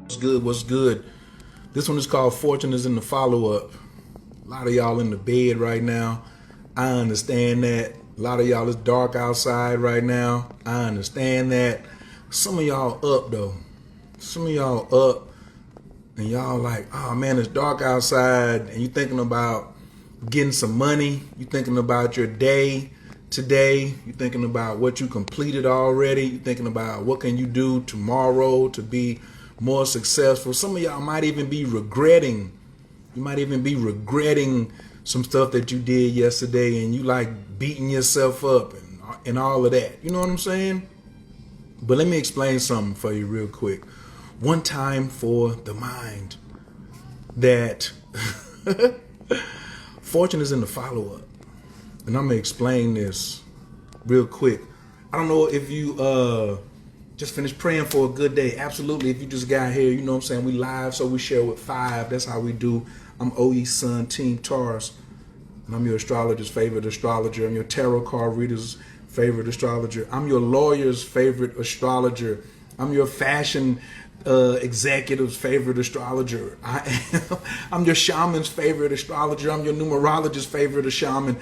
What's good? What's good? This one is called Fortune is in the follow-up. A lot of y'all in the bed right now. I understand that. A lot of y'all, it's dark outside right now. I understand that. Some of y'all up though. Some of y'all up and y'all like, oh man, it's dark outside, and you thinking about getting some money. You thinking about your day today. You thinking about what you completed already. You thinking about what can you do tomorrow to be more successful. Some of y'all might even be regretting. You might even be regretting some stuff that you did yesterday, and you like beating yourself up and all of that. You know what I'm saying? But let me explain something for you real quick. One time for the mind, that fortune is in the follow-up. And I'm going to explain this real quick. I don't know if you just finished praying for a good day. Absolutely. If you just got here, you know what I'm saying? We live, so we share with 5. That's how we do. I'm OE's son, Team Taurus. And I'm your astrologer's favorite astrologer. I'm your tarot card reader's favorite astrologer. I'm your lawyer's favorite astrologer. I'm your fashion executive's favorite astrologer. I'm your shaman's favorite astrologer. I'm your numerologist's favorite shaman.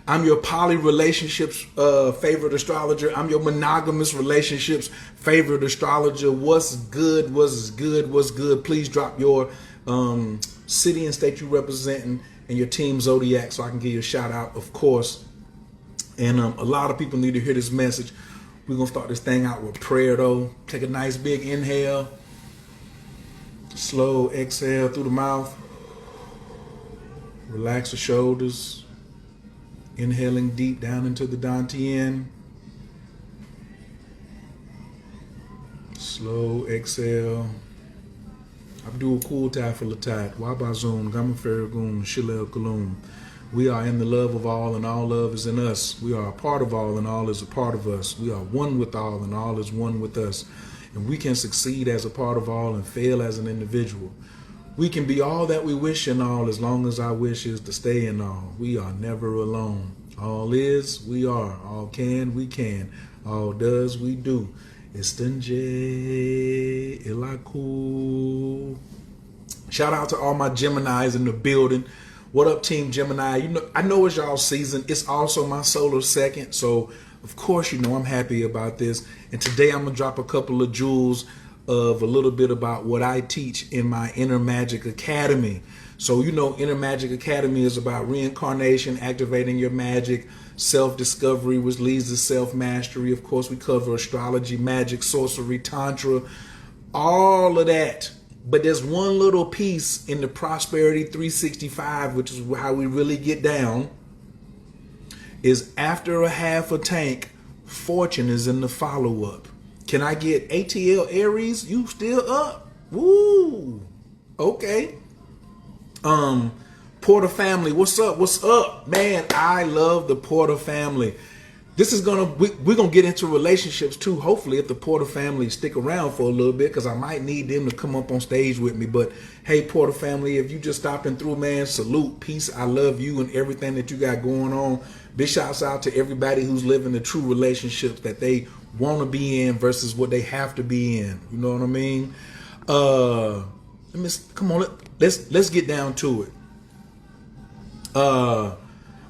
I'm your poly relationships favorite astrologer. I'm your monogamous relationships favorite astrologer. What's good? What's good? What's good? Please drop your city and state you representing and your team zodiac so I can give you a shout out, of course. And a lot of people need to hear this message. We're going to start this thing out with prayer, though. Take a nice big inhale. Slow exhale through the mouth. Relax the shoulders. Inhaling deep down into the dantian. Slow exhale. Abdul Kultai Filatat, Wabazun, Gama Farragoon, Shilel Kaloum. We are in the love of all, and all love is in us. We are a part of all, and all is a part of us. We are one with all, and all is one with us. And we can succeed as a part of all and fail as an individual. We can be all that we wish in all, as long as our wish is to stay in all. We are never alone. All is, we are. All can, we can. All does, we do. Istinje Ilaku. Shout out to all my Geminis in the building. What up, Team Gemini? You know, I know it's y'all season. It's also my solar second, so of course you know I'm happy about this. And today I'm gonna drop a couple of jewels of a little bit about what I teach in my Inner Magic Academy. So you know, Inner Magic Academy is about reincarnation, activating your magic, self-discovery, which leads to self-mastery. Of course, we cover astrology, magic, sorcery, tantra, all of that. But there's one little piece in the Prosperity 365, which is how we really get down, is after a half a tank, fortune is in the follow-up. Can I get ATL Aries? You still up? Woo! Okay. Porter family, what's up? What's up? Man, I love the Porter family. This is we're gonna get into relationships too, hopefully, if the Porter family stick around for a little bit, because I might need them to come up on stage with me. But hey, Porter family, if you just stopping through, man, salute, peace. I love you and everything that you got going on. Big shouts out to everybody who's living the true relationships that they want to be in versus what they have to be in. You know what I mean? Come on, let's get down to it.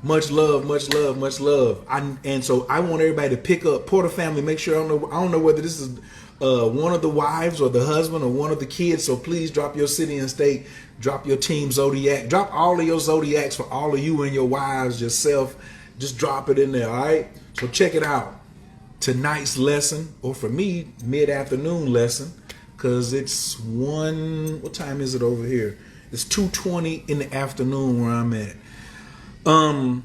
Much love, much love, much love. And so I want everybody to pick up Porter family. Make sure I don't know whether this is one of the wives or the husband or one of the kids. So please drop your city and state, drop your team zodiac, drop all of your zodiacs for all of you and your wives, yourself. Just drop it in there, all right? So check it out. Tonight's lesson, or for me, mid-afternoon lesson, because it's what time is it over here? It's 2:20 in the afternoon where I'm at. And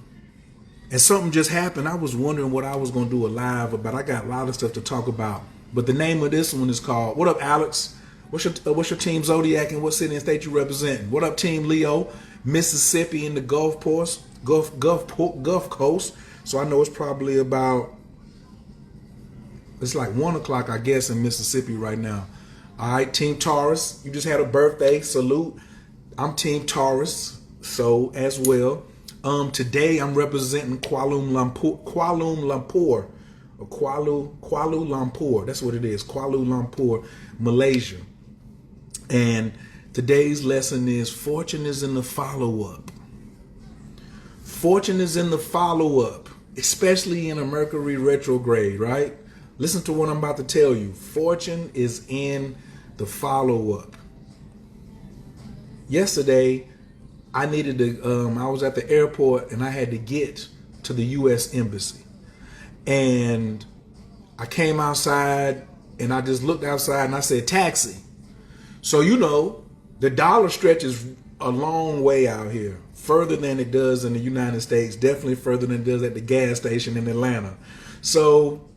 something just happened. I was wondering what I was going to do a live about. I got a lot of stuff to talk about. But the name of this one is called, what up, Alex? What's your team zodiac and what city and state you represent? What up, Team Leo? Mississippi in the Gulf Coast. So I know it's probably it's like 1 o'clock, I guess, in Mississippi right now. All right, Team Taurus, you just had a birthday. Salute. I'm Team Taurus, so as well. Today I'm representing Kuala Lumpur, or Kuala Lumpur. That's what it is, Kuala Lumpur, Malaysia. And today's lesson is fortune is in the follow-up. Fortune is in the follow-up, especially in a Mercury retrograde, right? Listen to what I'm about to tell you. Fortune is in the follow-up. Yesterday, I needed to, I was at the airport and I had to get to the U.S. Embassy. And I came outside and I just looked outside and I said, taxi. So, you know, the dollar stretches a long way out here, further than it does in the United States, definitely further than it does at the gas station in Atlanta. So,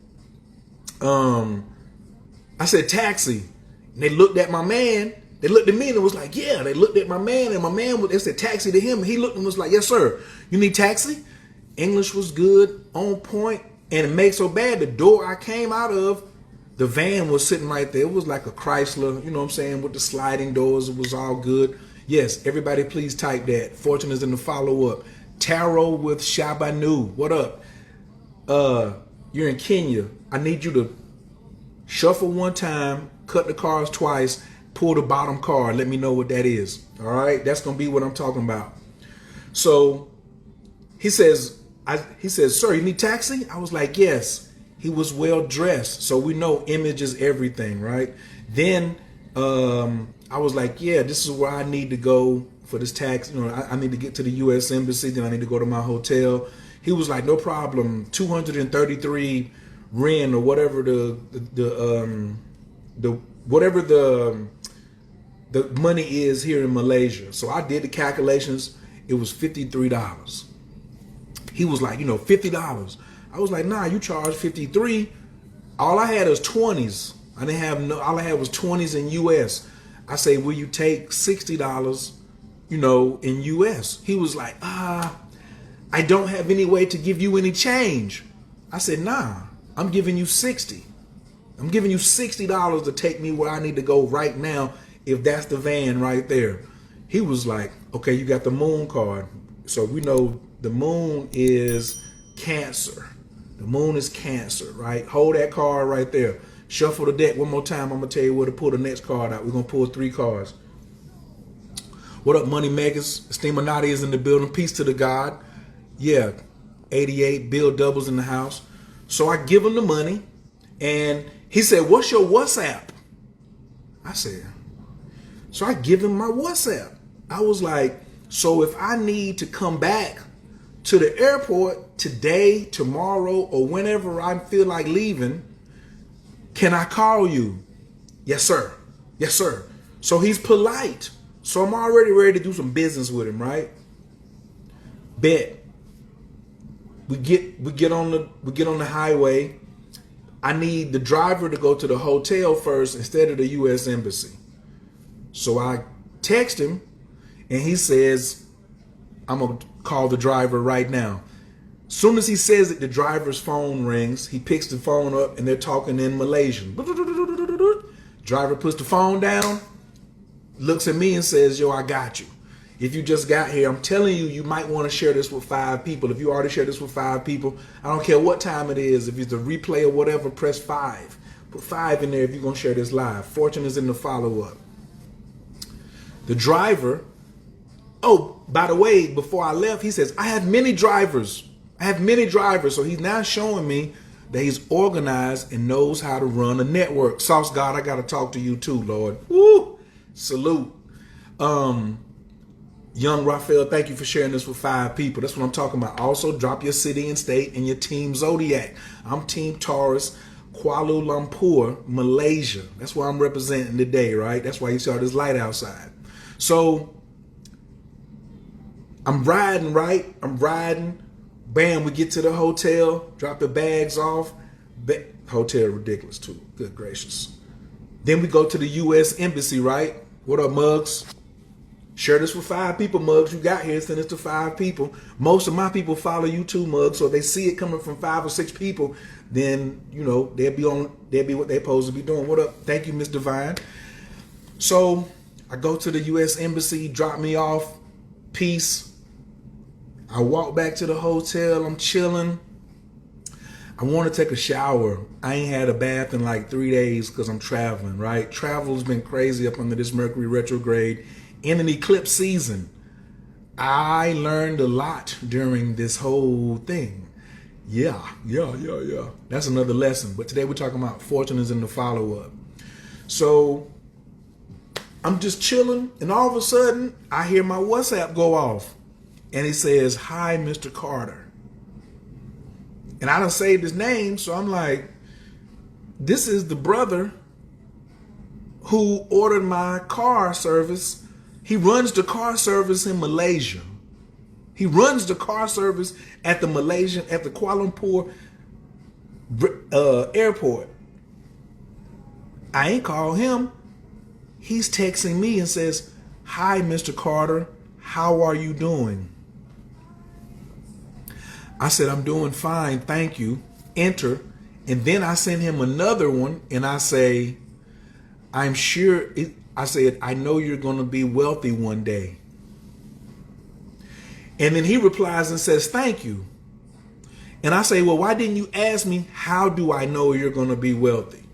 I said, taxi. And they looked at my man. They looked at me and it was like, yeah. They looked at my man and my man, they said taxi to him. And he looked and was like, yes, sir. You need taxi? English was good, on point. And it made so bad, the door I came out of, the van was sitting right there. It was like a Chrysler, you know what I'm saying, with the sliding doors. It was all good. Yes, everybody please type that. Fortune is in the follow-up. Tarot with Shabanu. What up? You're in Kenya. I need you to shuffle one time, cut the cards twice, pull the bottom card. Let me know what that is. All right? That's going to be what I'm talking about. So he says, sir, you need taxi? I was like, yes. He was well dressed. So we know image is everything, right? Then I was like, yeah, this is where I need to go for this taxi. You know, I need to get to the U.S. Embassy. Then I need to go to my hotel. He was like, no problem. 233 Ren or whatever the money is here in Malaysia. So I did the calculations. It was $53. He was like, $50. I was like, nah, you charge 53. All I had was 20s. I didn't have all I had was 20s in US. I say, will you take $60, in US? He was like, I don't have any way to give you any change. I said, nah, I'm giving you 60. I'm giving you $60 to take me where I need to go right now, if that's the van right there. He was like, okay, you got the moon card. So we know the moon is Cancer. The moon is Cancer, right? Hold that card right there. Shuffle the deck one more time. I'm going to tell you where to pull the next card out. We're going to pull 3 cards. What up, money makers? Esteeminati is in the building. Peace to the God. Yeah, 88, Bill Doubles in the house. So I give him the money, and he said, what's your WhatsApp? I said, so I give him my WhatsApp. I was like, so if I need to come back to the airport today, tomorrow, or whenever I feel like leaving, can I call you? Yes, sir. Yes, sir. So he's polite. So I'm already ready to do some business with him, right? Bet. We get on the highway. I need the driver to go to the hotel first instead of the U.S. Embassy. So I text him, and he says, I'm going to call the driver right now. Soon as he says it, the driver's phone rings. He picks the phone up, and they're talking in Malaysian. Driver puts the phone down, looks at me and says, yo, I got you. If you just got here, I'm telling you, you might want to share this with 5 people. If you already shared this with 5 people, I don't care what time it is. If it's a replay or whatever, press 5. Put 5 in there if you're going to share this live. Fortune is in the follow-up. The driver, oh, by the way, before I left, he says, I have many drivers. So he's now showing me that he's organized and knows how to run a network. Sauce God, I got to talk to you too, Lord. Woo! Salute. Young Raphael, thank you for sharing this with 5 people. That's what I'm talking about. Also, drop your city and state and your team Zodiac. I'm Team Taurus, Kuala Lumpur, Malaysia. That's why I'm representing today, right? That's why you saw this light outside. So I'm riding, right? I'm riding. Bam, we get to the hotel, drop the bags off. Hotel ridiculous too. Good gracious. Then we go to the U.S. Embassy, right? What up, Muggs? Share this with 5 people, Muggs. You got here, send this to 5 people. Most of my people follow you too, Muggs. So if they see it coming from 5 or 6 people, then, they'll be what they're supposed to be doing. What up? Thank you, Miss Divine. So I go to the U.S. Embassy, drop me off. Peace. I walk back to the hotel. I'm chilling. I want to take a shower. I ain't had a bath in like 3 days because I'm traveling, right? Travel's been crazy up under this Mercury retrograde in an eclipse season. I learned a lot during this whole thing. Yeah. That's another lesson. But today we're talking about fortune is in the follow-up. So I'm just chilling, and all of a sudden I hear my WhatsApp go off, and it says, "Hi, Mr. Carter." And I done saved his name, so I'm like, this is the brother who ordered my car service. He runs the car service in Malaysia. He runs the car service at the Kuala Lumpur airport. I ain't called him. He's texting me and says, "Hi, Mr. Carter, how are you doing?" I said, "I'm doing fine, thank you." Enter. And then I send him another one and I say, I said, "I know you're going to be wealthy one day." And then he replies and says, "Thank you." And I say, "Well, why didn't you ask me, how do I know you're going to be wealthy?"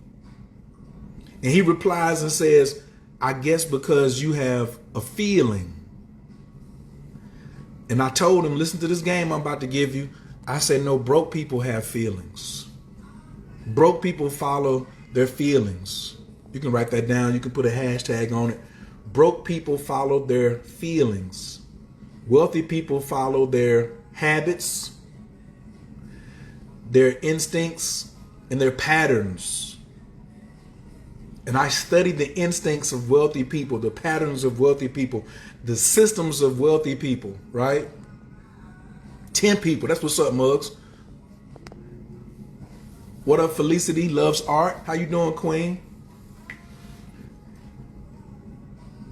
And he replies and says, "I guess because you have a feeling." And I told him, listen to this game I'm about to give you. I said, no, broke people have feelings. Broke people follow their feelings. You can write that down. You can put a hashtag on it. Broke people follow their feelings. Wealthy people follow their habits, their instincts, and their patterns. And I studied the instincts of wealthy people, the patterns of wealthy people, the systems of wealthy people, right? 10 people. That's what's up, Muggs. What up, Felicity? Loves art. How you doing, Queen?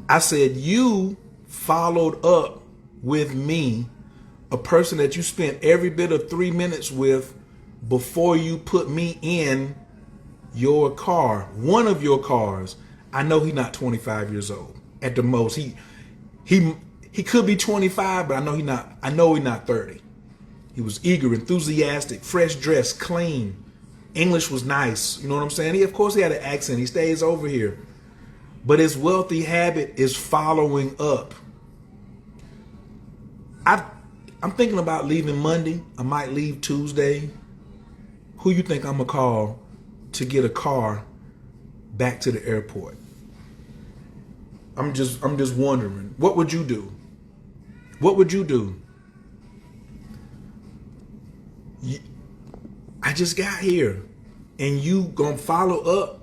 I said, you followed up with me, a person that you spent every bit of 3 minutes with before you put me in your car, one of your cars. I know he's not 25 years old at the most. He could be 25, but I know he's not 30. He was eager, enthusiastic, fresh dressed, clean. English was nice. You know what I'm saying? Of course he had an accent. He stays over here. But his wealthy habit is following up. I'm thinking about leaving Monday. I might leave Tuesday. Who you think I'm gonna call to get a car back to the airport? I'm just wondering. What would you do? What would you do? I just got here and you gonna follow up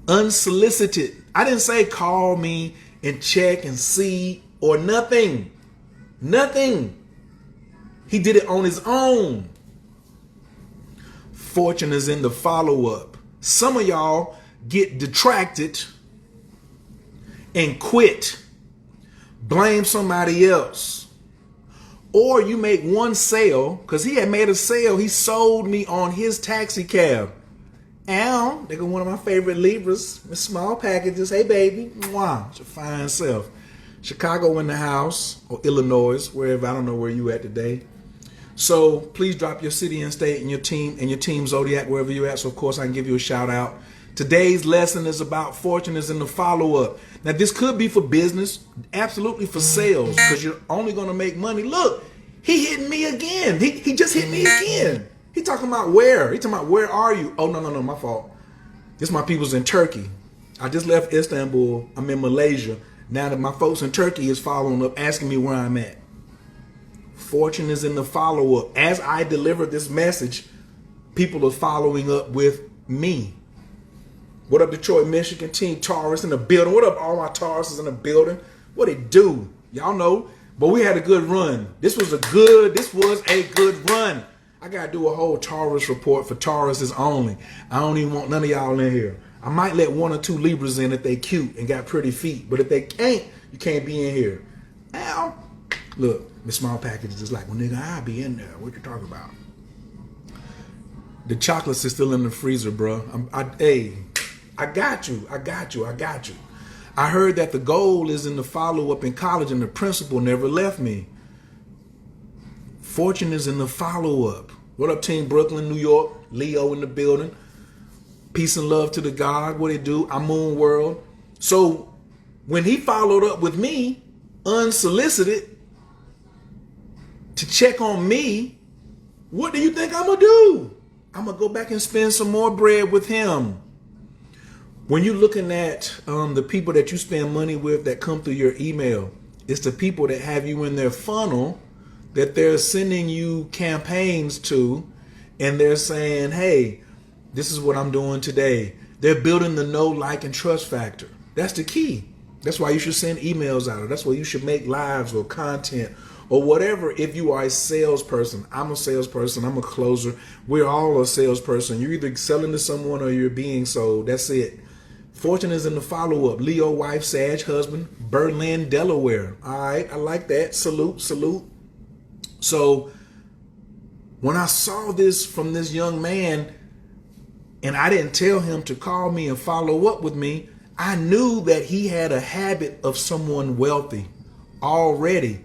unsolicited. I didn't say call me and check and see or nothing. Nothing. He did it on his own. Fortune is in the follow-up. Some of y'all get detracted and quit. Blame somebody else. Or you make one sale, because he had made a sale. He sold me on his taxi cab. Al, they got one of my favorite Libras, with small packages. Hey, baby. Mwah. It's your fine self. Chicago in the house, or Illinois, wherever. I don't know where you at today. So please drop your city and state and your team Zodiac, wherever you're at. So, of course, I can give you a shout out. Today's lesson is about fortune is in the follow-up. Now, this could be for business, absolutely for sales, because you're only going to make money. Look, he hit me again. He just hit me again. He talking about where? He talking about where are you? Oh, no, my fault. This my people's in Turkey. I just left Istanbul. I'm in Malaysia. Now that my folks in Turkey is following up, asking me where I'm at. Fortune is in the follow-up. As I deliver this message, people are following up with me. What up, Detroit, Michigan, Team Taurus in the building. What up, all my Tauruses in the building? What it do? Y'all know. But we had a good run. This was a good run. I got to do a whole Taurus report for Tauruses only. I don't even want none of y'all in here. I might let 1 or 2 Libras in if they cute and got pretty feet. But if they can't, you can't be in here. Now, look, the small packages is like, well, nigga, I'll be in there. What you talking about? The chocolates is still in the freezer, bro. I got you. I heard that the goal is in the follow-up in college and the principal never left me. Fortune is in the follow-up. What up, Team Brooklyn, New York? Leo in the building. Peace and love to the God. What it do? I'm Moon World. So when he followed up with me, unsolicited, to check on me, what do you think I'm going to do? I'm going to go back and spend some more bread with him. When you're looking at the people that you spend money with that come through your email, it's the people that have you in their funnel that they're sending you campaigns to, and they're saying, hey, this is what I'm doing today. They're building the know, like, and trust factor. That's the key. That's why you should send emails out. That's why you should make lives or content or whatever. If you are a salesperson, I'm a salesperson, I'm a closer. We're all a salesperson. You're either selling to someone or you're being sold. That's it. Fortune is in the follow-up. Leo, wife, Sag, husband, Berlin, Delaware. All right, I like that. Salute, salute. So when I saw this from this young man, and I didn't tell him to call me and follow up with me, I knew that he had a habit of someone wealthy already.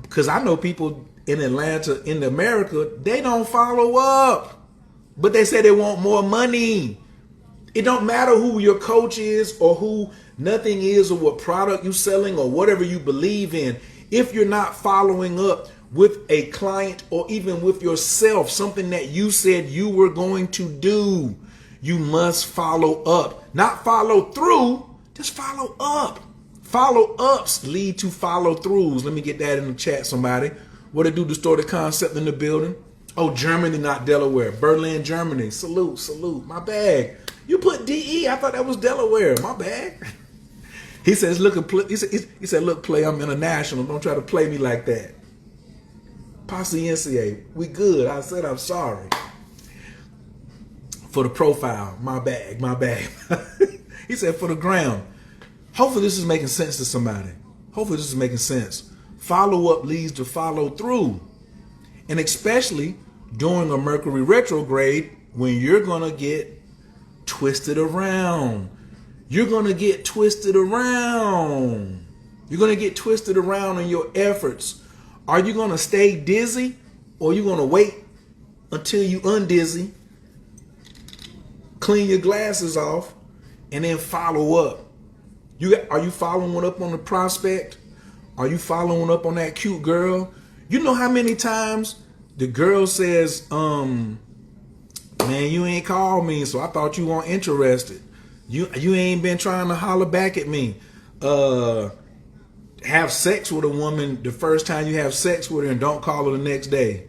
Because I know people in Atlanta, in America, they don't follow up, but they say they want more money. It don't matter who your coach is or who nothing is or what product you're selling or whatever you believe in. If you're not following up with a client or even with yourself, something that you said you were going to do, you must follow up. Not follow through, just follow up. Follow ups lead to follow throughs. Let me get that in the chat, somebody. What it do, distorted concept in the building? Oh, Germany, not Delaware. Berlin, Germany. Salute, salute. My bag. You put DE. I thought that was Delaware. My bag. He says, look, he said, look, play, I'm international. Don't try to play me like that. Paciencia. We good. I said I'm sorry. For the profile. My bag. My bag. He said for the ground. Hopefully this is making sense to somebody. Hopefully this is making sense. Follow up leads to follow through. And especially during a Mercury retrograde, when you're going to get twisted around. You're going to get twisted around. You're going to get twisted around in your efforts. Are you going to stay dizzy, or are you going to wait until you undizzy, clean your glasses off, and then follow up? Are you following up on the prospect? Are you following up on that cute girl? You know how many times the girl says, man, you ain't called me, so I thought you weren't interested. You ain't been trying to holler back at me. Have sex with a woman the first time you have sex with her and don't call her the next day.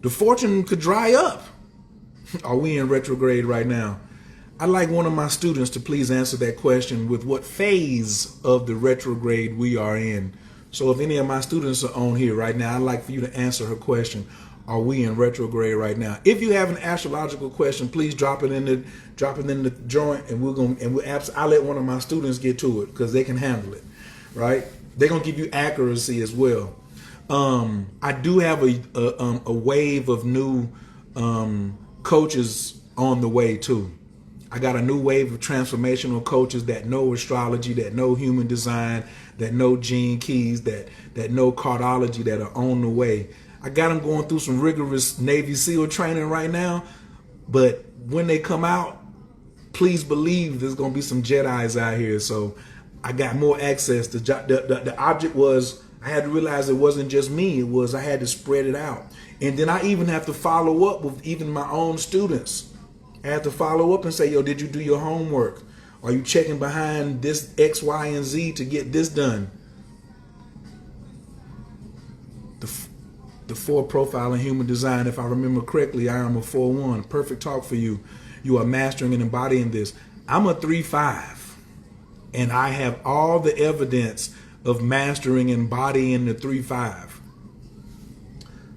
The fortune could dry up. Are we in retrograde right now? I'd like one of my students to please answer that question with what phase of the retrograde we are in. So if any of my students are on here right now, I'd like for you to answer her question. Are we in retrograde right now? If you have an astrological question, please drop it in the joint, and I'll let one of my students get to it because they can handle it, right? They're gonna give you accuracy as well. I do have a wave of new coaches on the way too. I got a new wave of transformational coaches that know astrology, that know human design, that know gene keys, that know cardiology, that are on the way. I got them going through some rigorous Navy SEAL training right now, but when they come out, please believe there's going to be some Jedis out here. So I got more access. The object was, I had to realize it wasn't just me. It was, I had to spread it out. And then I even have to follow up with even my own students. I have to follow up and say, yo, did you do your homework? Are you checking behind this X, Y, and Z to get this done? The 4 profile in human design, if I remember correctly, I am a 4-1. Perfect talk for you. You are mastering and embodying this. I'm a 3-5, and I have all the evidence of mastering and embodying the 3-5.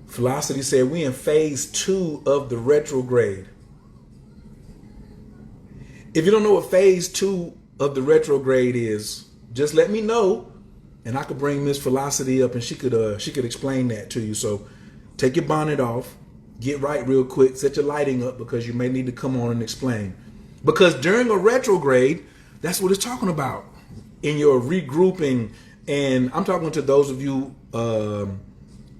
Velocity said we in phase 2 of the retrograde. If you don't know what phase 2 of the retrograde is, just let me know, and I could bring Miss Velocity up, and she could explain that to you. So take your bonnet off, get right real quick, set your lighting up, because you may need to come on and explain. Because during a retrograde, that's what it's talking about in your regrouping. And I'm talking to those of you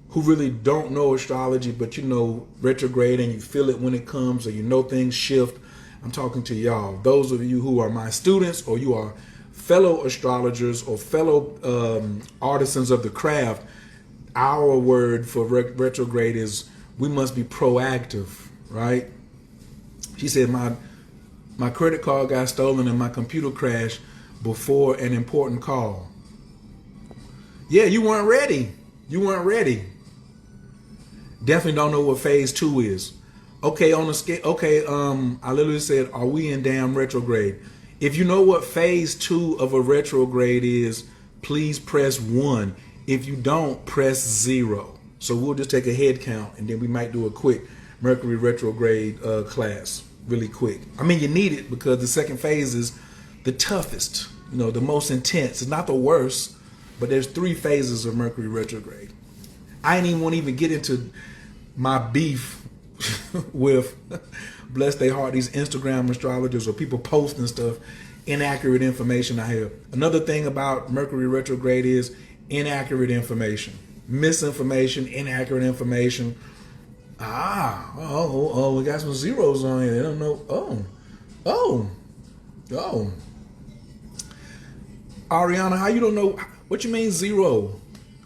who really don't know astrology, but you know retrograde and you feel it when it comes, or you know things shift. I'm talking to y'all. Those of you who are my students, or you are fellow astrologers or fellow artisans of the craft, our word for retrograde is we must be proactive, right? She said, my credit card got stolen and my computer crashed before an important call. Yeah, you weren't ready. You weren't ready. Definitely don't know what phase 2 is. Okay, on the scale. Okay, I literally said, are we in damn retrograde? If you know what phase 2 of a retrograde is, please press 1. If you don't, press 0. So we'll just take a head count, and then we might do a quick Mercury retrograde class really quick. I mean, you need it because the second phase is the toughest, you know, the most intense. It's not the worst, but there's 3 phases of Mercury retrograde. I ain't even want to even get into my beef with, bless their heart, these Instagram astrologers or people posting stuff, inaccurate information I have. Another thing about Mercury retrograde is inaccurate information, misinformation, inaccurate information. We got some zeros on here. They don't know. Ariana, how you don't know? What you mean 0?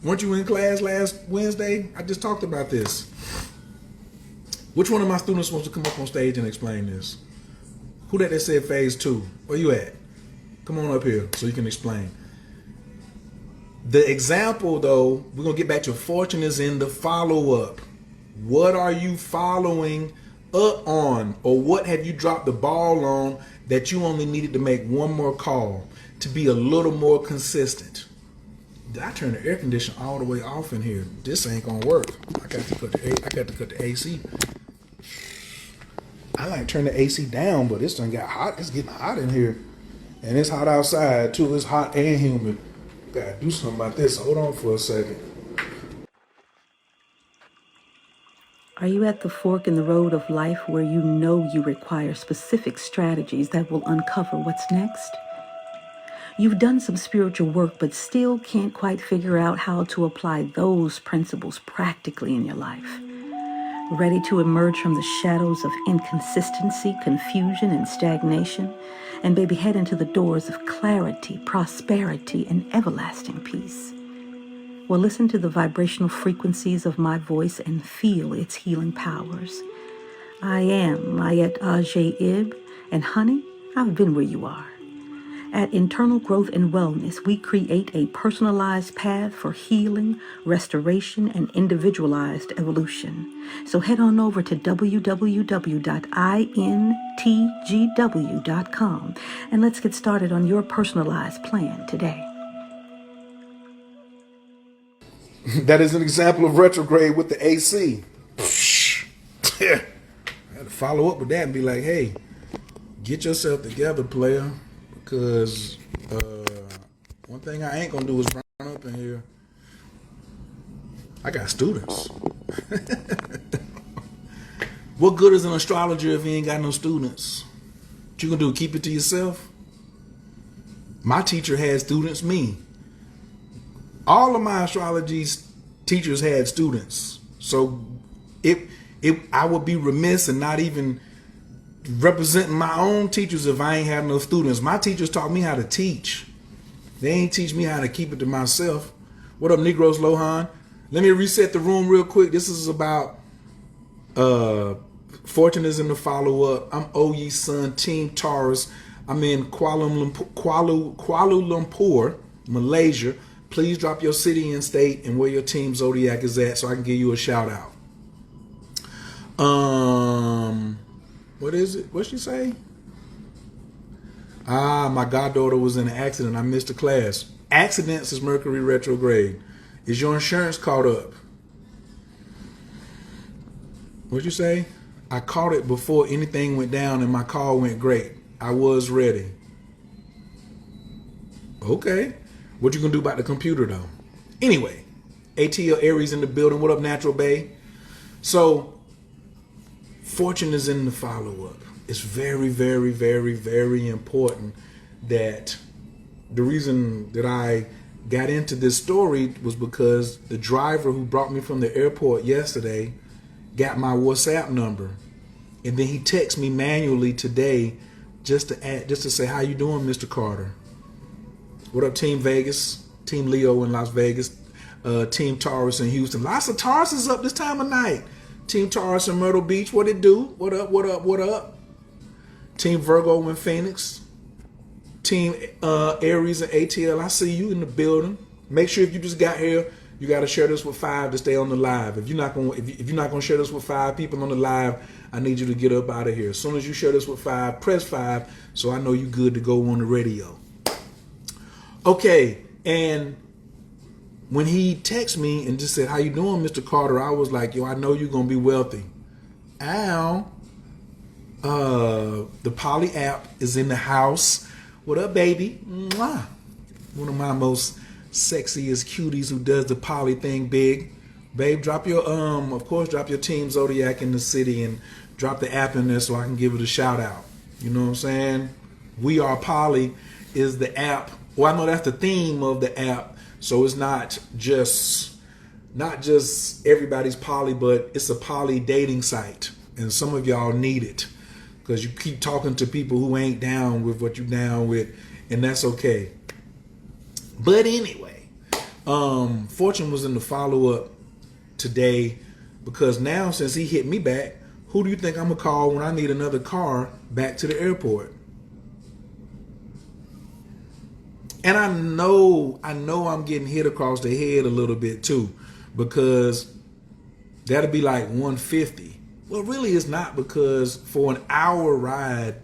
Weren't you in class last Wednesday? I just talked about this. Which one of my students wants to come up on stage and explain this? Who that said phase 2? Where you at? Come on up here so you can explain. The example, though, we're going to get back to fortune is in the follow-up. What are you following up on? Or what have you dropped the ball on that you only needed to make one more call to be a little more consistent? Did I turn the air conditioner all the way off in here? This ain't gonna work. I got to cut the AC. I like turn the AC down, but this done got hot. It's getting hot in here, and it's hot outside too. It's hot and humid. Gotta do something about this. Hold on for a second. Are you at the fork in the road of life where you know you require specific strategies that will uncover what's next? You've done some spiritual work, but still can't quite figure out how to apply those principles practically in your life. Ready to emerge from the shadows of inconsistency, confusion, and stagnation, and baby, head into the doors of clarity, prosperity, and everlasting peace. Well, listen to the vibrational frequencies of my voice and feel its healing powers. I am Mayet Ajay Ib, and honey, I've been where you are. At Internal Growth and Wellness, we create a personalized path for healing, restoration, and individualized evolution. So head on over to www.intgw.com and let's get started on your personalized plan today. That is an example of retrograde with the AC. I had to follow up with that and be like, hey, get yourself together, player. Because one thing I ain't going to do is run up in here. I got students. What good is an astrologer if you ain't got no students? What you going to do, keep it to yourself? My teacher had students, me. All of my astrology teachers had students. So I would be remiss in not even representing my own teachers if I ain't have no students. My teachers taught me how to teach. They ain't teach me how to keep it to myself. What up, Negros Lohan? Let me reset the room real quick. This is about fortune is in the follow-up. I'm Oye Sun, Team Taurus. I'm in Kuala Lumpur, Malaysia. Please drop your city and state and where your team zodiac is at so I can give you a shout out. What is it? What'd she say? My goddaughter was in an accident. I missed a class. Accidents is Mercury retrograde. Is your insurance caught up? What'd you say? I caught it before anything went down and my call went great. I was ready. Okay. What you gonna do about the computer though? Anyway, ATL Aries in the building. What up, Natural Bay? So, fortune is in the follow-up. It's very, very, very, very important that the reason that I got into this story was because the driver who brought me from the airport yesterday got my WhatsApp number, and then he texted me manually today just to say, how you doing, Mr. Carter? What up, Team Vegas, Team Leo in Las Vegas, Team Taurus in Houston. Lots of Tauruses up this time of night. Team Taurus in Myrtle Beach, what it do? What up, what up, what up? Team Virgo in Phoenix. Team Aries and ATL, I see you in the building. Make sure if you just got here, you got to share this with 5 to stay on the live. If you're not gonna share this with 5 people on the live, I need you to get up out of here. As soon as you share this with 5, press 5 so I know you good to go on the radio. Okay, and when he texted me and just said, how you doing, Mr. Carter? I was like, yo, I know you're gonna be wealthy. Ow. The Poly app is in the house. What up, baby? Mwah. One of my most sexiest cuties who does the Poly thing big. Babe, drop your of course, drop your Team Zodiac in the city and drop the app in there so I can give it a shout out. You know what I'm saying? We Are Poly is the app. Well, I know that's the theme of the app. So it's not just everybody's poly, but it's a poly dating site. And some of y'all need it because you keep talking to people who ain't down with what you down with, and that's okay. But anyway, Fortune was in the follow-up today because now since he hit me back, who do you think I'm gonna call when I need another car back to the airport? And I know I'm getting hit across the head a little bit too, because that'll be like $150. Well, really it's not, because for an hour ride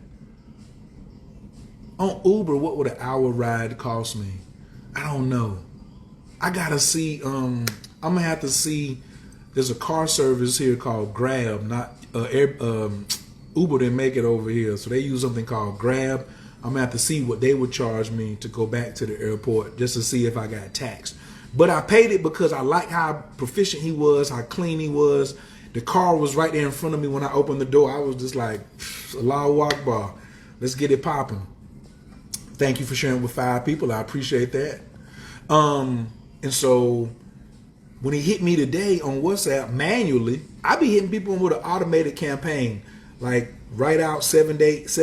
on Uber, what would an hour ride cost me? I don't know. I gotta see, I'm gonna have to see, there's a car service here called Grab, not Uber didn't make it over here, so they use something called Grab. I'm gonna have to see what they would charge me to go back to the airport just to see if I got taxed. But I paid it because I like how proficient he was, how clean he was. The car was right there in front of me when I opened the door. I was just like, Allahu Akbar, let's get it popping. Thank you for sharing with 5 people. I appreciate that. And so when he hit me today on WhatsApp manually, I be hitting people with an automated campaign, like write out 7 days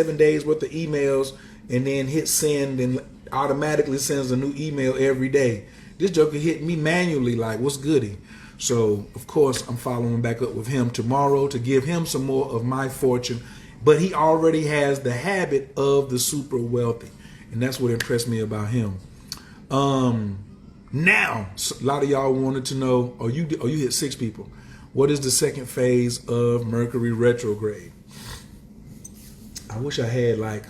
worth of emails and then hit send, and automatically sends a new email every day. This joker hit me manually like, what's goody? So of course I'm following back up with him tomorrow to give him some more of my fortune, but he already has the habit of the super wealthy, and that's what impressed me about him. Now a lot of y'all wanted to know, you hit 6 people, what is the second phase of Mercury retrograde? I wish I had like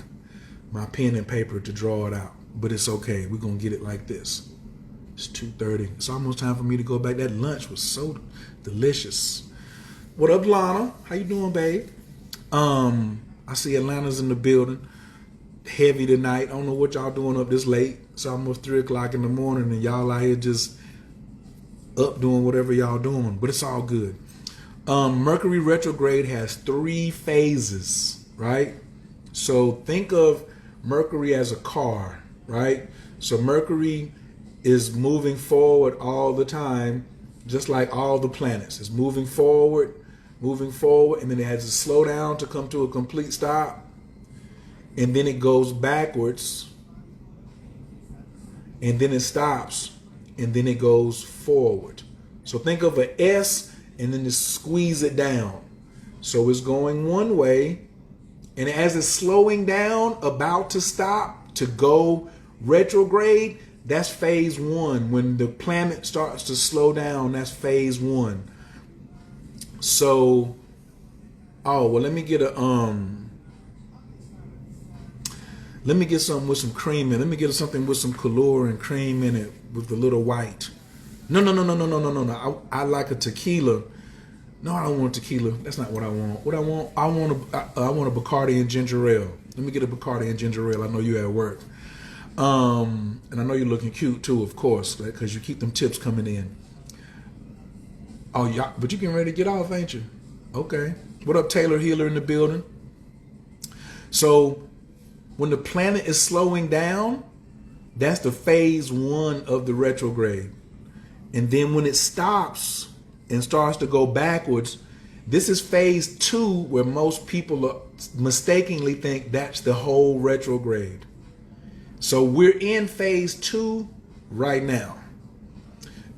my pen and paper to draw it out, but it's okay. We're going to get it like this. It's 2:30. It's almost time for me to go back. That lunch was so delicious. What up, Lana? How you doing, babe? I see Atlanta's in the building. Heavy tonight. I don't know what y'all doing up this late. It's almost 3 o'clock in the morning and y'all out here just up doing whatever y'all doing, but it's all good. Mercury retrograde has 3 phases, right? So think of Mercury as a car, right? So Mercury is moving forward all the time, just like all the planets. It's moving forward, and then it has to slow down to come to a complete stop, and then it goes backwards, and then it stops, and then it goes forward. So think of an S, and then just squeeze it down. So it's going one way, and as it's slowing down, about to stop, to go retrograde, that's phase 1. When the planet starts to slow down, that's phase 1. So, let me get something with some cream in it. Let me get something with some color and cream in it with the little white. No. I like a tequila. No, I don't want tequila. That's not what I want. What I want a Bacardi and ginger ale. Let me get a Bacardi and ginger ale. I know you at work. And I know you're looking cute too, of course, because you keep them tips coming in. Oh, yeah, but you getting ready to get off, ain't you? Okay. What up, Taylor Healer in the building? So when the planet is slowing down, That's the phase 1 of the retrograde. And then when it stops and starts to go backwards, this is phase 2, where most people mistakenly think that's the whole retrograde. So we're in phase 2 right now.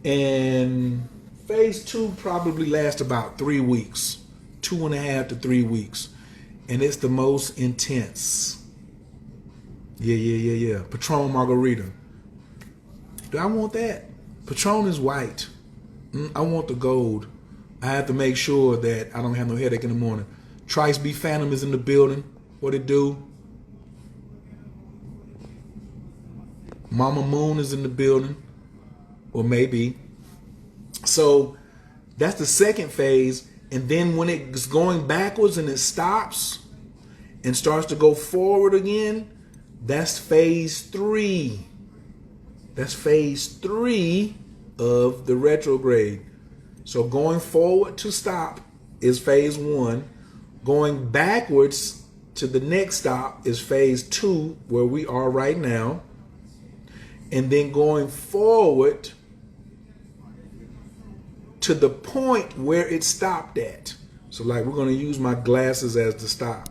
And phase 2 probably lasts about 3 weeks, 2.5 to 3 weeks. And it's the most intense. Yeah. Patron Margarita. Do I want that? Patron is white. I want the gold. I have to make sure that I don't have no headache in the morning. Trice B Phantom is in the building. What it do? Mama Moon is in the building. Or maybe. So that's the second phase. And then when it's going backwards and it stops and starts to go forward again, that's phase 3. That's phase 3 of the retrograde. So going forward to stop is phase 1. Going backwards to the next stop is phase 2, where we are right now. And then going forward to the point where it stopped at. So like, we're going to use my glasses as the stop.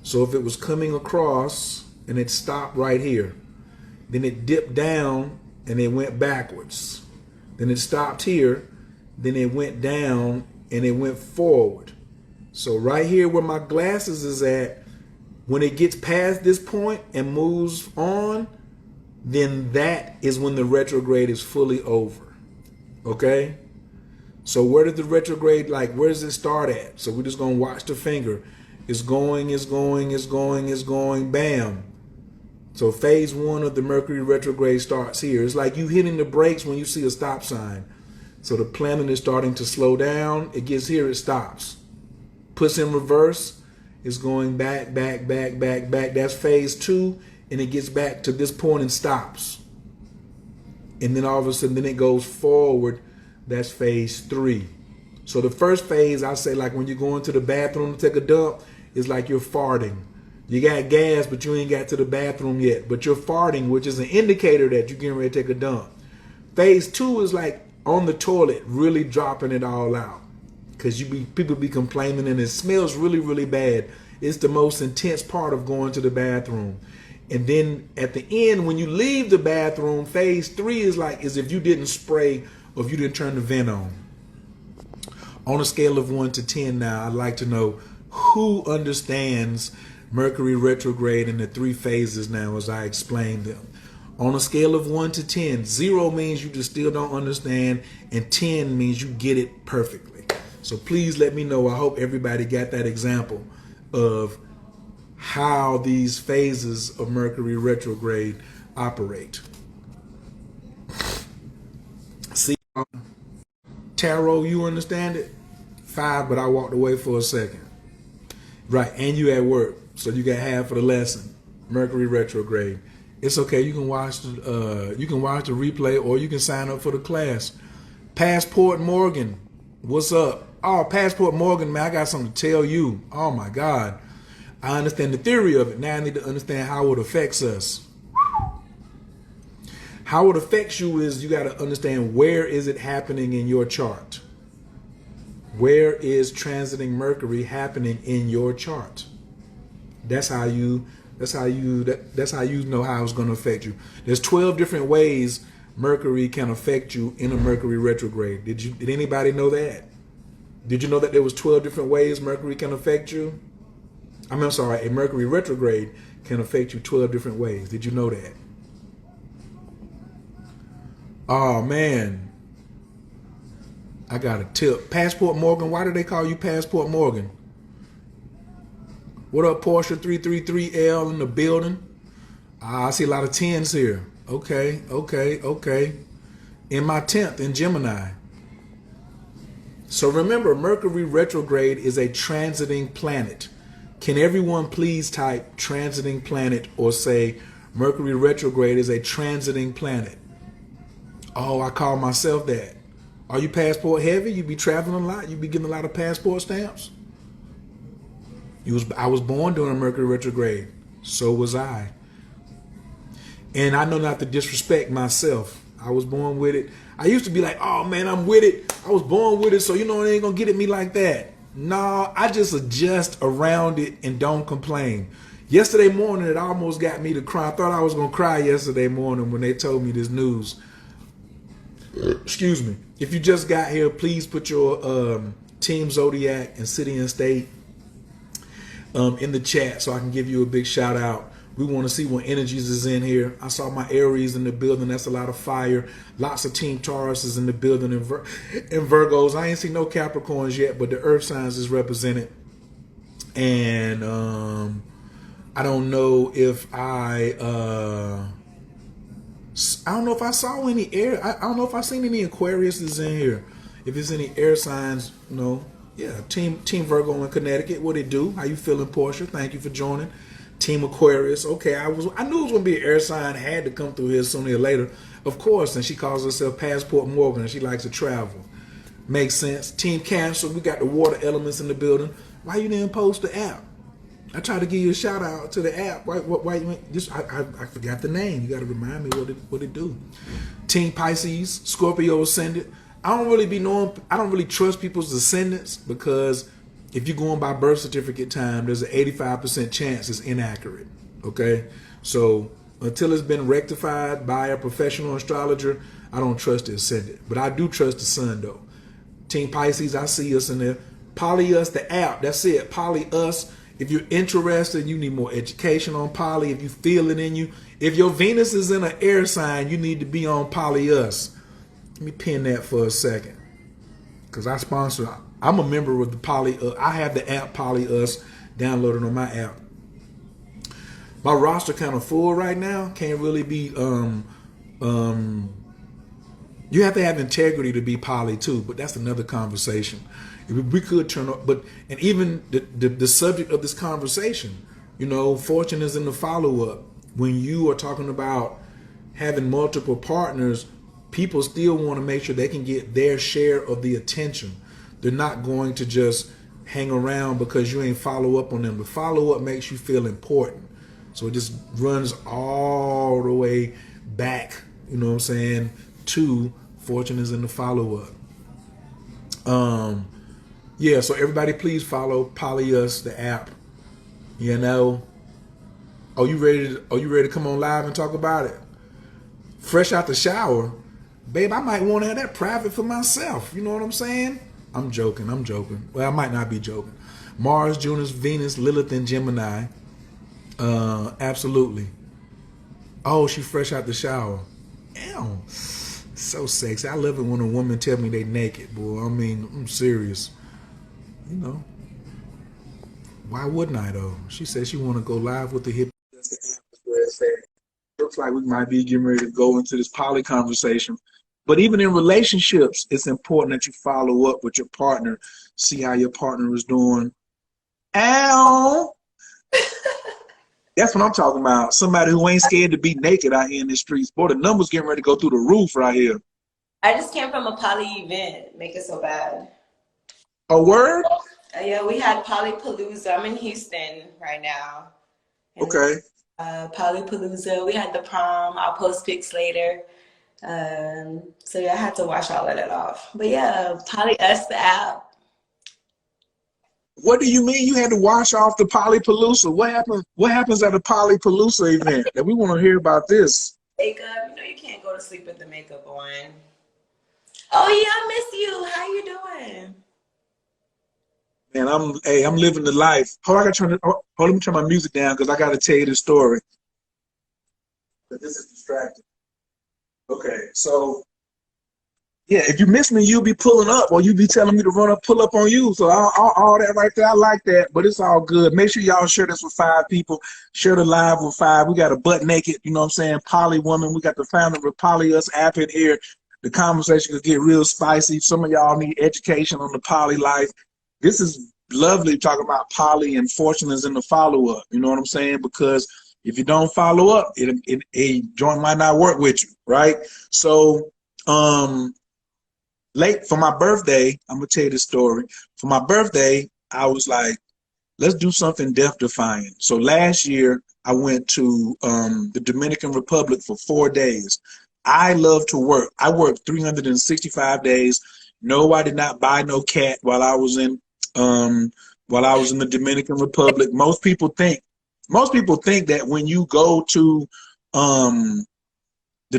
So if it was coming across and it stopped right here, then it dipped down and it went backwards. Then it stopped here, then it went down and it went forward. So right here where my glasses is at, when it gets past this point and moves on, then that is when the retrograde is fully over. Okay? So where did the retrograde, like, where does it start at? So we're just going to watch the finger. It's going, bam. So phase 1 of the Mercury retrograde starts here. It's like you hitting the brakes when you see a stop sign. So the planet is starting to slow down. It gets here, it stops. Puts in reverse. It's going back. That's phase 2. And it gets back to this point and stops. And then all of a sudden, then it goes forward. That's phase 3. So the first phase, I say, like when you go into the bathroom to take a dump, is like you're farting. You got gas, but you ain't got to the bathroom yet. But you're farting, which is an indicator that you're getting ready to take a dump. Phase 2 is like on the toilet, really dropping it all out. Because people be complaining and it smells really bad. It's the most intense part of going to the bathroom. And then at the end, when you leave the bathroom, phase 3 is like as if you didn't spray or if you didn't turn the vent on. On a scale of 1 to 10 now, I'd like to know who understands Mercury retrograde in the 3 phases now as I explained them. On a scale of 1 to 10, 0 means you just still don't understand, and 10 means you get it perfectly. So please let me know. I hope everybody got that example of how these phases of Mercury retrograde operate. See, tarot, you understand it? 5, but I walked away for a second. Right, and you at work, so you got half of the lesson. Mercury retrograde. It's okay. You can watch the replay, or you can sign up for the class. Passport Morgan, what's up? Oh, Passport Morgan, man, I got something to tell you. Oh my God, I understand the theory of it. Now I need to understand how it affects us. How it affects you is you got to understand where is it happening in your chart. Where is transiting Mercury happening in your chart? That's how you know how it's going to affect you. There's 12 different ways Mercury can affect you in a Mercury retrograde. Did anybody know that? Did you know that there was 12 different ways Mercury can affect you? I'm sorry, a Mercury retrograde can affect you 12 different ways. Did you know that? Oh man. I got a tip. Passport Morgan, why do they call you Passport Morgan? What up, Porsche 333L in the building? I see a lot of 10s here. Okay. In my 10th in Gemini. So remember, Mercury retrograde is a transiting planet. Can everyone please type transiting planet or say Mercury retrograde is a transiting planet? Oh, I call myself that. Are you passport heavy? You be traveling a lot? You be getting a lot of passport stamps? I was born during Mercury retrograde. So was I. And I know not to disrespect myself. I was born with it. I used to be like, oh man, I'm with it. I was born with it, so you know it ain't gonna get at me like that. No, I just adjust around it and don't complain. Yesterday morning, it almost got me to cry. I thought I was gonna cry yesterday morning when they told me this news. Excuse me. If you just got here, please put your Team Zodiac and City and State in the chat so I can give you a big shout out. We want to see what energies is in here. I saw my Aries in the building. That's a lot of fire. Lots of Team Taurus is in the building and Virgos. I ain't seen no Capricorns yet, but the Earth signs is represented. And I don't know if I don't know if I saw any air. I don't know if I seen any Aquariuses in here. If there's any air signs, yeah. Team Virgo in Connecticut. What it do? How you feeling, Portia? Thank you for joining. Team Aquarius. Okay, I knew it was gonna be an air sign. Had to come through here sooner or later, of course. And she calls herself Passport Morgan, and she likes to travel. Makes sense. Team Cancer. We got the water elements in the building. Why you didn't post the app? I tried to give you a shout out to the app. Why you just I forgot the name. You got to remind me what it do. Team Pisces, Scorpio ascendant. I don't really trust people's ascendants because if you're going by birth certificate time, there's an 85% chance it's inaccurate. Okay, so until it's been rectified by a professional astrologer, I don't trust the ascendant, but I do trust the sun though. Team Pisces, I see us in there. Polyus, the app. That's it. Polyus. If you're interested, you need more education on poly. If you feel it in you, if your Venus is in an air sign, you need to be on Polyus. Let me pin that for a second, because I'm a member of the Poly. I have the app Polyus downloaded on my app. My roster kind of full right now. Can't really be. You have to have integrity to be poly too, but that's another conversation. We could turn up, and even the subject of this conversation, fortune is in the follow-up. When you are talking about having multiple partners, people still want to make sure they can get their share of the attention. They're not going to just hang around because you ain't follow up on them. The follow-up makes you feel important. So it just runs all the way back, to fortune is in the follow-up. Yeah, so everybody please follow Polyus, the app. Are you ready to come on live and talk about it? Fresh out the shower. Babe, I might want to have that private for myself. You know what I'm saying? I'm joking. Well, I might not be joking. Mars, Venus, Lilith, and Gemini. Absolutely. Oh, she fresh out the shower. Ew. So sexy. I love it when a woman tell me they naked, boy. I mean, I'm serious. Why wouldn't I though? She said she want to go live with the hip. Looks like we might be getting ready to go into this poly conversation. But even in relationships, it's important that you follow up with your partner, see how your partner is doing. Ow! That's what I'm talking about. Somebody who ain't scared to be naked out here in the streets. Boy, the numbers getting ready to go through the roof right here. I just came from a poly event. Make it so bad. A word? Yeah, we had Polypalooza. I'm in Houston right now. And okay. Polypalooza. We had the prom. I'll post pics later. So yeah, I had to wash all of that off. But yeah, Polyus, the app. What do you mean you had to wash off the Polypalooza? What happened? What happens at a Polypalooza event? And we want to hear about this. Makeup. You can't go to sleep with the makeup on. Oh yeah, I miss you. How you doing? Man, I'm living the life. Let me turn my music down because I got to tell you the story. This is distracting. Okay, so yeah, if you miss me, you'll be pulling up, or you be telling me to pull up on you. So all that right there, I like that, but it's all good. Make sure y'all share this with 5 people. Share the live with 5. We got a butt naked, poly woman. We got the founder of Polyus app in here. The conversation could get real spicy. Some of y'all need education on the poly life. This is lovely talking about poly and fortune is in the follow-up. You know what I'm saying? Because if you don't follow up, a joint might not work with you, right? So, late for my birthday, I'm gonna tell you the story. For my birthday, I was like, let's do something death-defying. So last year, I went to the Dominican Republic for 4 days. I love to work. I worked 365 days. No, I did not buy no cat while I was in the Dominican Republic. Most people think that when you go to the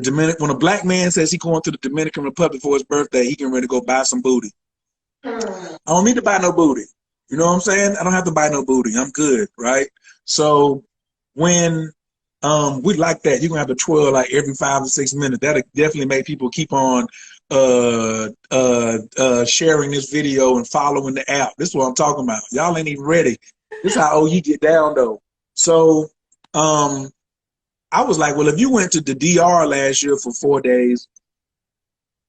Dominican, when a black man says he's going to the Dominican Republic for his birthday, he can ready to go buy some booty. I don't need to buy no booty. You know what I'm saying? I don't have to buy no booty. I'm good, right? So when we like that, you're gonna have to twirl like every 5 or 6 minutes. That'll definitely make people keep on sharing this video and following the app. This is what I'm talking about. Y'all ain't even ready. This is how old you get down though. So I was like, well, if you went to the DR last year for 4 days,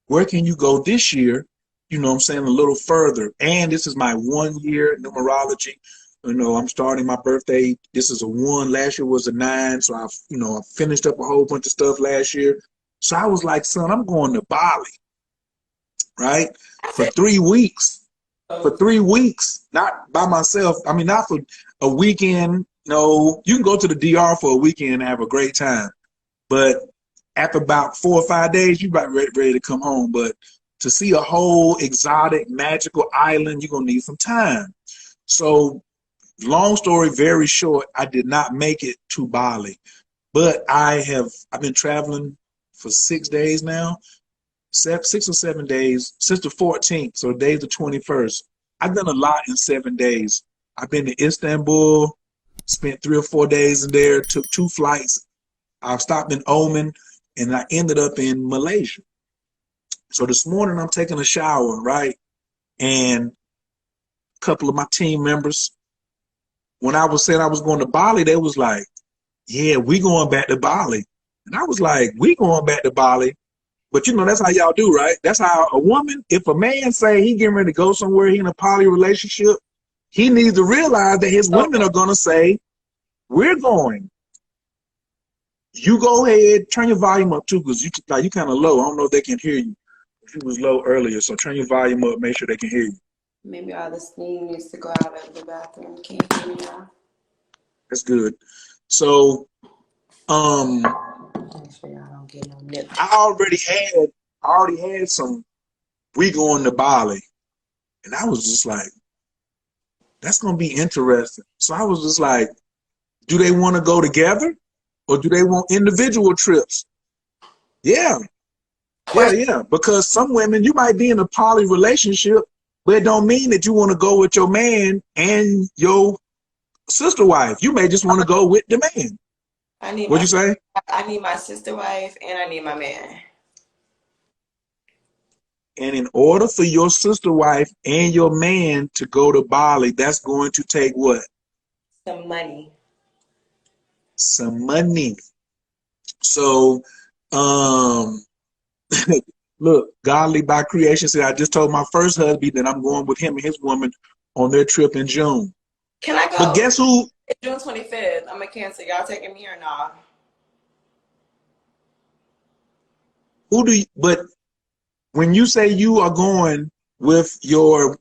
where can you go this year? You know what I'm saying? A little further. And this is my 1 year numerology. You know, I'm starting my birthday. This is a 1. Last year was a 9. So I finished up a whole bunch of stuff last year. So I was like, son, I'm going to Bali, right? For 3 weeks. For 3 weeks, not by myself. I mean, not for a weekend. No, you can go to the DR for a weekend and have a great time. But after about 4 or 5 days, you're about ready to come home. But to see a whole exotic, magical island, you're going to need some time. So long story very short, I did not make it to Bali. But I've been traveling for 6 days now, 6 or 7 days, since the 14th, so today's the 21st. I've done a lot in 7 days. I've been to Istanbul, spent 3 or 4 days in there, took 2 flights. I've stopped in Oman, and I ended up in Malaysia. So this morning I'm taking a shower, right? And a couple of my team members, when I was saying I was going to Bali, they was like, yeah, we going back to Bali. And I was like, we going back to Bali. But you know, that's how y'all do, right? That's how a woman, if a man say he getting ready to go somewhere, he in a poly relationship, he needs to realize that his women are going to say, we're going. You go ahead, turn your volume up too, because you kind of low. I don't know if they can hear you. You was low earlier, so turn your volume up, make sure they can hear you. Maybe all the steam needs to go out of the bathroom. Can you hear me now? That's good. So, Make sure y'all don't get no nip. I already had some, we going to Bali. And I was just like, that's going to be interesting. So I was just like, do they want to go together or do they want individual trips? Yeah. Yeah. Because some women, you might be in a poly relationship, but it don't mean that you want to go with your man and your sister wife. You may just want to go with the man. What'd you say? I need my sister wife and I need my man. And in order for your sister wife and your man to go to Bali, that's going to take what? Some money. Some money. So, look, Godly by Creation said, I just told my first husband that I'm going with him and his woman on their trip in June. Can I go? But guess who? It's June 25th. I'm going to cancel. Y'all taking me or not? But when you say you are going with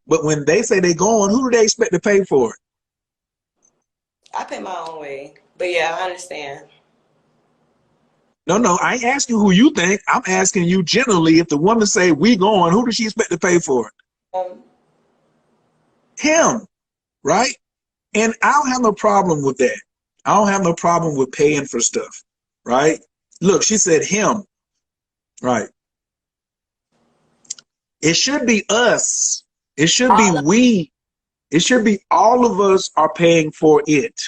but when they say they're going, who do they expect to pay for it? I pay my own way. But yeah, I understand. No, I ain't asking who you think. I'm asking you generally, if the woman say we going, who does she expect to pay for it? Him, right? And I don't have no problem with that. I don't have no problem with paying for stuff, right? Look, she said him, right? It should be us. It should be we. It should be all of us are paying for it,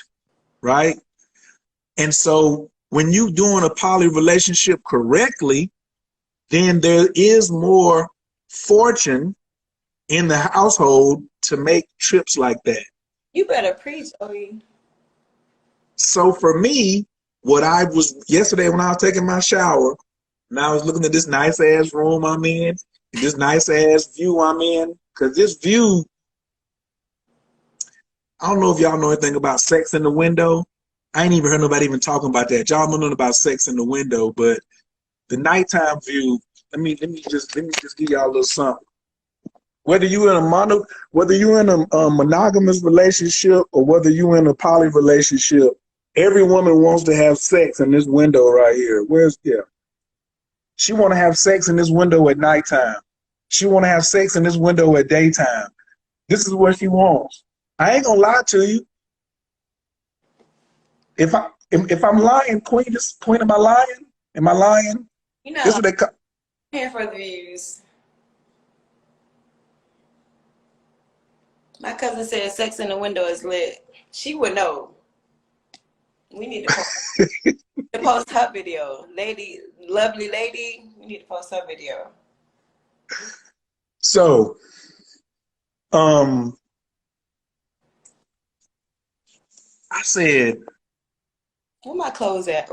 right? And so when you doing a poly relationship correctly, then there is more fortune in the household to make trips like that. You better preach, Oye. So for me, what I was yesterday when I was taking my shower, and I was looking at this nice ass room I'm in, and this nice ass view I'm in, because this view, I don't know if y'all know anything about Sex in the Window. I ain't even heard nobody even talking about that. Y'all know nothing about Sex in the Window, but the nighttime view, let me just give y'all a little something. Whether you in a monogamous relationship or whether you in a poly relationship, Every woman wants to have sex in this window right here. She want to have sex in this window at nighttime. She want to have sex in this window at daytime. This is what she wants. I ain't gonna lie to you. If I'm lying, Queen, am I lying? Am I lying? You know, This is what they call. I'm here for the views. My cousin said sex in the window is lit. She would know. We need to post her video. Lady, lovely lady, we need to post her video. So, I said, Where my clothes at?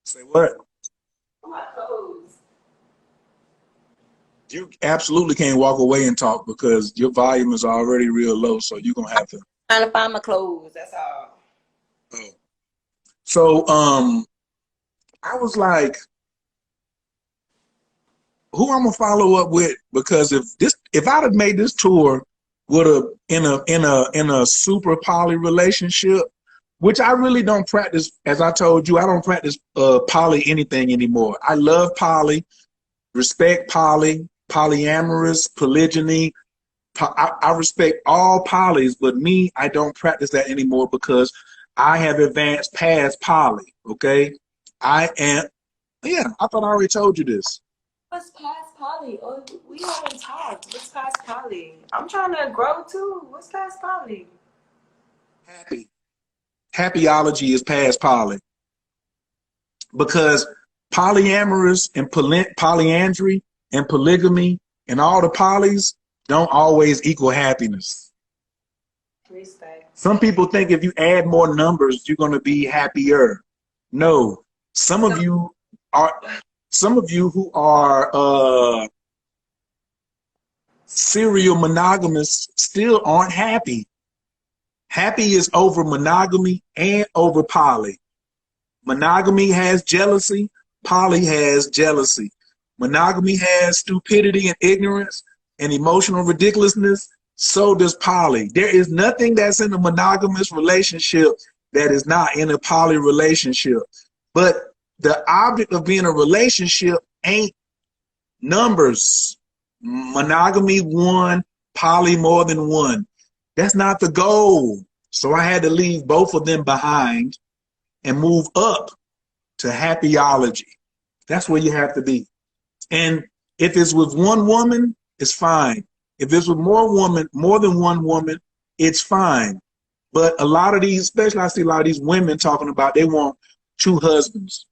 say what? Where my clothes? You absolutely can't walk away and talk because your volume is already real low, so you're gonna have to. Trying to find my clothes. That's all. Oh. So, I was like, who I'm gonna follow up with? Because if I'd have made this tour with in a super poly relationship, which I really don't practice, as I told you, I don't practice poly anything anymore. I love poly, respect poly, polyamorous, polygyny. I respect all polys, but me, I don't practice that anymore because I have advanced past poly. Okay, I am. Yeah, I thought I already told you this. What's past poly? Oh, we haven't talked. What's past poly? I'm trying to grow too. What's past poly? Happy. Happyology is past poly. Because polyamorous and polyandry and polygamy and all the polys don't always equal happiness. Respect. Some people think if you add more numbers, you're going to be happier. No, some of you who are serial monogamous still aren't happy. Happy is over monogamy and over poly. Monogamy has jealousy. Poly has jealousy. Monogamy has stupidity and ignorance and emotional ridiculousness. So does poly. There is nothing that's in a monogamous relationship that is not in a poly relationship. But the object of being a relationship ain't numbers. Monogamy one, poly more than one. That's not the goal. So I had to leave both of them behind and move up to happyology. That's where you have to be. And if it's with one woman, it's fine. If it's with more than one woman, it's fine. But a lot of these, especially I see a lot of these women talking about they want 2 husbands.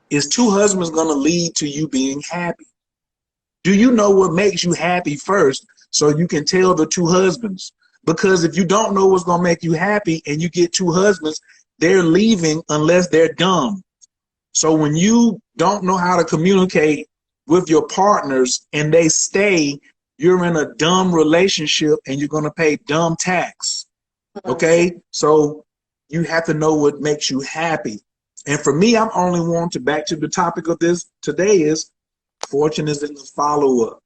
Is 2 husbands going to lead to you being happy? Do you know what makes you happy first so you can tell the 2 husbands? Because if you don't know what's going to make you happy and you get 2 husbands, they're leaving unless they're dumb. So when you don't know how to communicate with your partners and they stay, you're in a dumb relationship and you're going to pay dumb tax. Okay? So you have to know what makes you happy. And for me, I'm only one to back to the topic of this today is fortune is in the follow-up.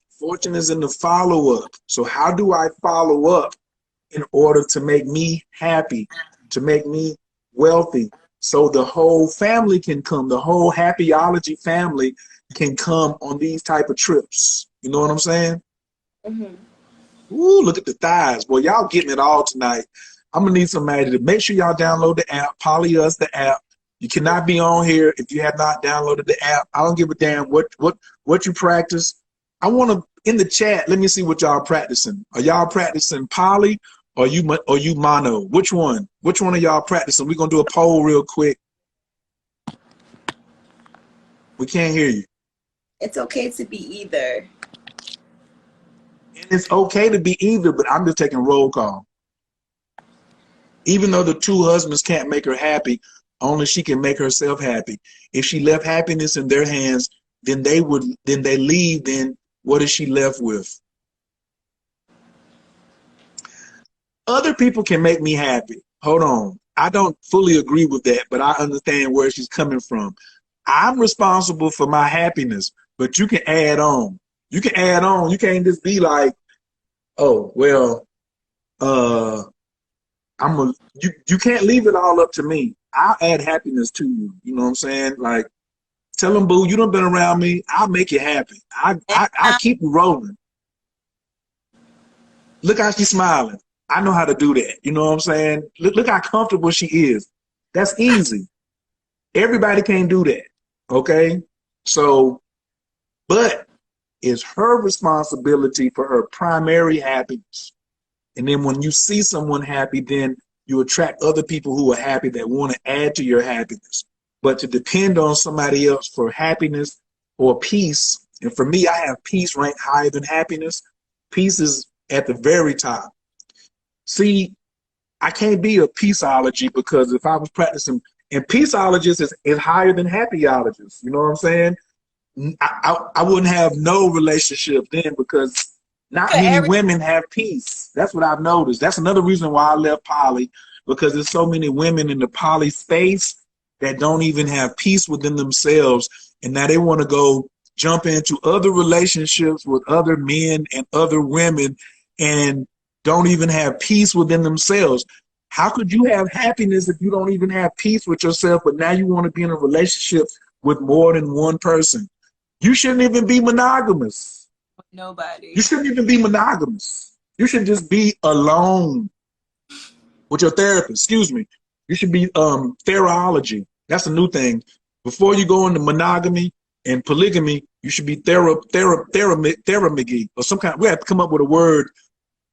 Fortune is in the follow-up. So how do I follow up in order to make me happy, to make me wealthy, so the whole family can come, the whole happyology family can come on these type of trips. You know what I'm saying? Mm-hmm. Ooh, look at the thighs. Boy, y'all getting it all tonight. I'm going to need somebody to make sure y'all download the app, Polyus, the app. You cannot be on here if you have not downloaded the app. I don't give a damn what you practice. I want to, in the chat, let me see what y'all practicing. Are y'all practicing poly or you mono? Which one? Which one are y'all practicing? We're going to do a poll real quick. We can't hear you. It's okay to be either. And it's okay to be either, but I'm just taking roll call. Even though the 2 husbands can't make her happy, only she can make herself happy. If she left happiness in their hands, then they leave, then what is she left with? Other people can make me happy. Hold on. I don't fully agree with that, but I understand where she's coming from. I'm responsible for my happiness, but you can add on. You can add on. You can't just be like, oh, well, You can't leave it all up to me. I'll add happiness to you. You know what I'm saying? Like, tell them, boo, you done been around me. I'll make you happy. I keep you rolling. Look how she's smiling. I know how to do that. You know what I'm saying? Look how comfortable she is. That's easy. Everybody can't do that. Okay? So, but it's her responsibility for her primary happiness. And then when you see someone happy, then you attract other people who are happy that want to add to your happiness. But to depend on somebody else for happiness or peace, and for me, I have peace ranked higher than happiness. Peace is at the very top. See, I can't be a peaceologist because if I was practicing, and peaceologist is higher than happyologist. You know what I'm saying? I wouldn't have no relationship then because not many women have peace. That's what I've noticed. That's another reason why I left poly, because there's so many women in the poly space that don't even have peace within themselves. And now they want to go jump into other relationships with other men and other women and don't even have peace within themselves. How could you have happiness if you don't even have peace with yourself, but now you want to be in a relationship with more than one person? You shouldn't even be monogamous. Nobody. You shouldn't even be monogamous. You should just be alone with your therapist. Excuse me. You should be therology. That's a new thing. Before you go into monogamy and polygamy, you should be therapy or some kind. We have to come up with a word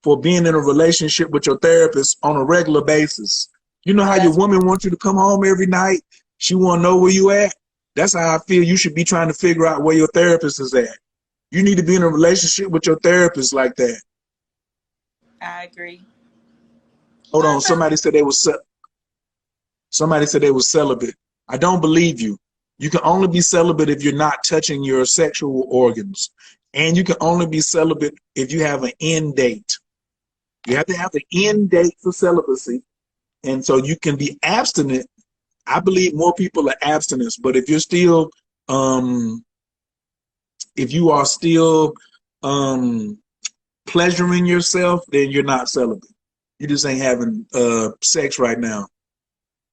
for being in a relationship with your therapist on a regular basis. You know how your woman wants you to come home every night? She want to know where you at? That's how I feel you should be trying to figure out where your therapist is at. You need to be in a relationship with your therapist like that. I agree. Hold on. Somebody said they was celibate. I don't believe you. You can only be celibate if you're not touching your sexual organs. And you can only be celibate if you have an end date. You have to have an end date for celibacy. And so you can be abstinent. I believe more people are abstinent, but if you're still, if you are still pleasuring yourself, then you're not celibate. You just ain't having sex right now.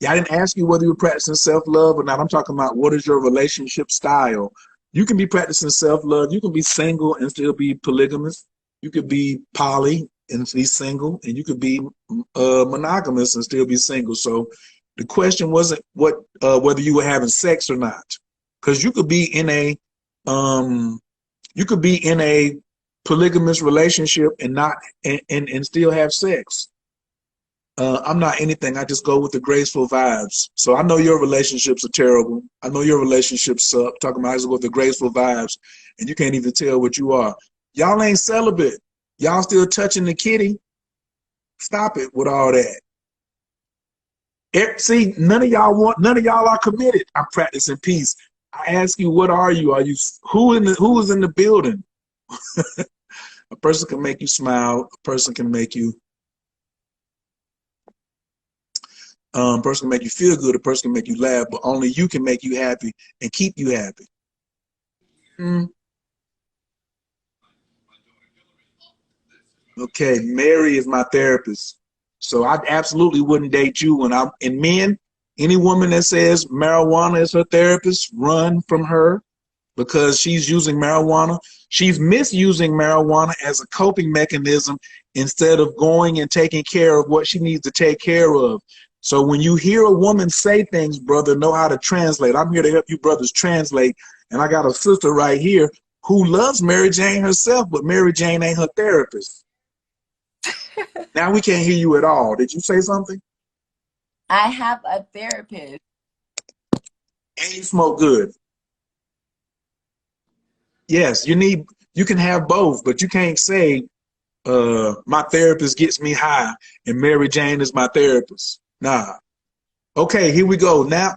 Yeah, I didn't ask you whether you were practicing self-love or not. I'm talking about what is your relationship style. You can be practicing self-love. You can be single and still be polygamous. You could be poly and be single, and you could be monogamous and still be single. So the question wasn't whether you were having sex or not, because you could be in a polygamous relationship and not and still have sex. I'm not anything. I just go with the graceful vibes. So I know your relationships are terrible. I know your relationships suck. Talking about I just go with the graceful vibes, and you can't even tell what you are. Y'all ain't celibate. Y'all still touching the kitty. Stop it with all that. See, none of y'all are committed. I'm practicing peace. I ask you, what are you? Are you who is in the building? A person can make you smile. A person can make you. A person can make you feel good. A person can make you laugh, but only you can make you happy and keep you happy. Okay, Mary is my therapist. So I absolutely wouldn't date you when I'm in men. Any woman that says marijuana is her therapist, run from her because she's using marijuana. She's misusing marijuana as a coping mechanism instead of going and taking care of what she needs to take care of. So when you hear a woman say things, brother, know how to translate. I'm here to help you brothers translate. And I got a sister right here who loves Mary Jane herself, but Mary Jane ain't her therapist. Now we can't hear you at all. Did you say something? I have a therapist. And you smoke good. Yes, you can have both, but you can't say my therapist gets me high and Mary Jane is my therapist. Nah. Okay, here we go. Now,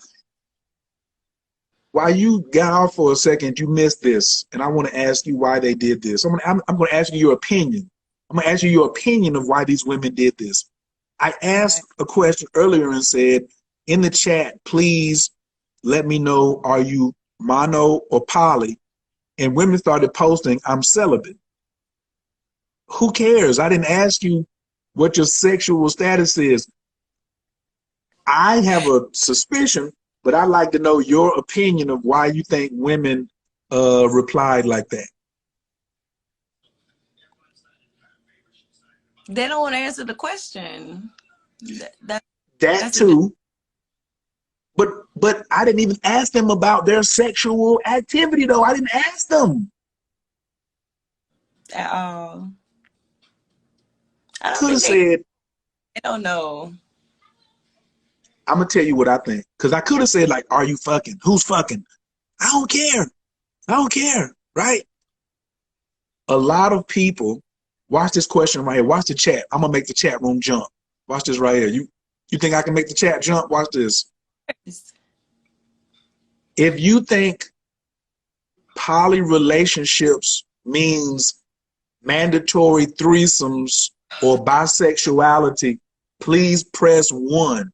while you got off for a second, you missed this, and I want to ask you why they did this. I'm going to ask you your opinion. I'm going to ask you your opinion of why these women did this. I asked a question earlier and said, in the chat, please let me know, are you mono or poly? And women started posting, I'm celibate. Who cares? I didn't ask you what your sexual status is. I have a suspicion, but I'd like to know your opinion of why you think women replied like that. They don't want to answer the question. That That's too. But I didn't even ask them about their sexual activity, though. I didn't ask them. at all. I don't Could have think said, they don't know. I'm going to tell you what I think. Because I could have said, like, are you fucking? Who's fucking? I don't care. I don't care, right? A lot of people, watch this question right here. Watch the chat. I'm going to make the chat room jump. Watch this right here. You think I can make the chat jump? Watch this. If you think poly relationships means mandatory threesomes or bisexuality, please press 1.